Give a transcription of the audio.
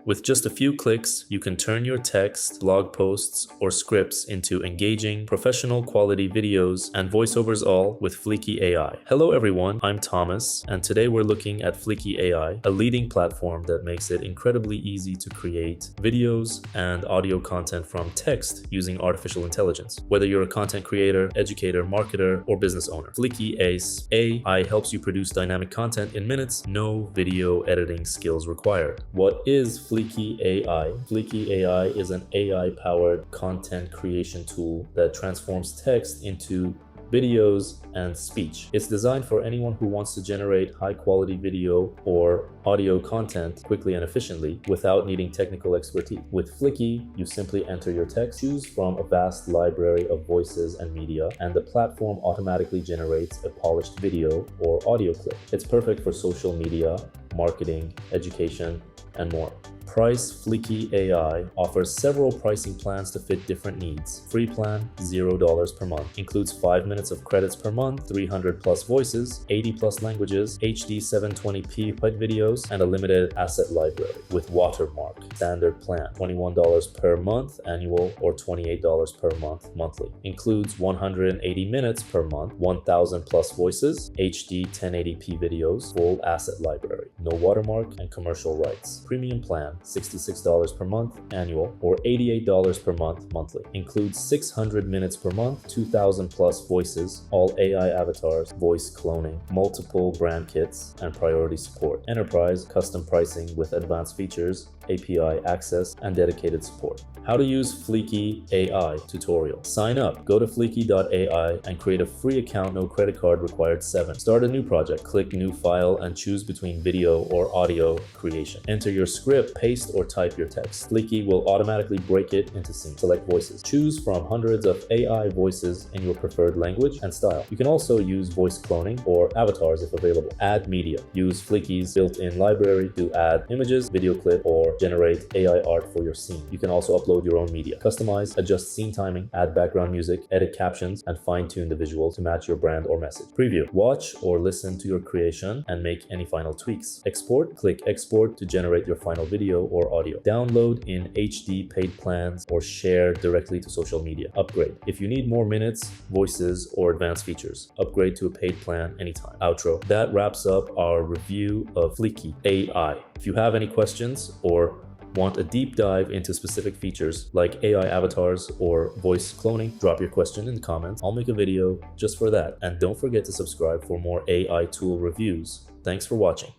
With just a few clicks, you can turn your text, blog posts, or scripts into engaging, professional quality videos and voiceovers, all with Fliki AI. Hello everyone, I'm Thomas, and today we're looking at Fliki AI, a leading platform that makes it incredibly easy to create videos and audio content from text using artificial intelligence. Whether you're a content creator, educator, marketer, or business owner, Fliki AI helps you produce dynamic content in minutes, no video editing skills required. What is Fliki AI? Fliki AI is an AI-powered content creation tool that transforms text into videos and speech. It's designed for anyone who wants to generate high-quality video or audio content quickly and efficiently without needing technical expertise. With Fliki, you simply enter your text, choose from a vast library of voices and media, and the platform automatically generates a polished video or audio clip. It's perfect for social media, marketing, education, and more. Price. Fliki AI offers several pricing plans to fit different needs. Free plan, $0 per month. Includes 5 minutes of credits per month, 300 plus voices, 80 plus languages, HD 720p videos, and a limited asset library with watermark. Standard plan, $21 per month annual or $28 per month monthly. Includes 180 minutes per month, 1000 plus voices, HD 1080p videos, full asset library, no watermark, and commercial rights. Premium plan, $66 per month annual or $88 per month monthly. Includes 600 minutes per month, 2000 plus voices, all AI avatars, voice cloning, multiple brand kits, and priority support. Enterprise custom pricing with advanced features, API access, and dedicated support. How to use Fliki AI tutorial. Sign up. Go to fliki.ai and create a free account, no credit card required 7. Start a new project. Click new file and choose between video or audio creation. Enter your script, paste or type your text. Fliki will automatically break it into scenes. Select voices. Choose from hundreds of AI voices in your preferred language and style. You can also use voice cloning or avatars if available. Add media. Use Fliki's built-in library to add images, video clip, or generate AI art for your scene. You can also upload your own media. Customize, adjust scene timing, add background music, edit captions, and fine-tune the visual to match your brand or message. Preview. Watch or listen to your creation and make any final tweaks. Export. Click export to generate your final video or audio. Download in HD paid plans or share directly to social media. Upgrade. If you need more minutes, voices, or advanced features, upgrade to a paid plan anytime. Outro. That wraps up our review of Fliki AI. If you have any questions or want a deep dive into specific features like AI avatars or voice cloning, drop your question in the comments. I'll make a video just for that. And don't forget to subscribe for more AI tool reviews. Thanks for watching.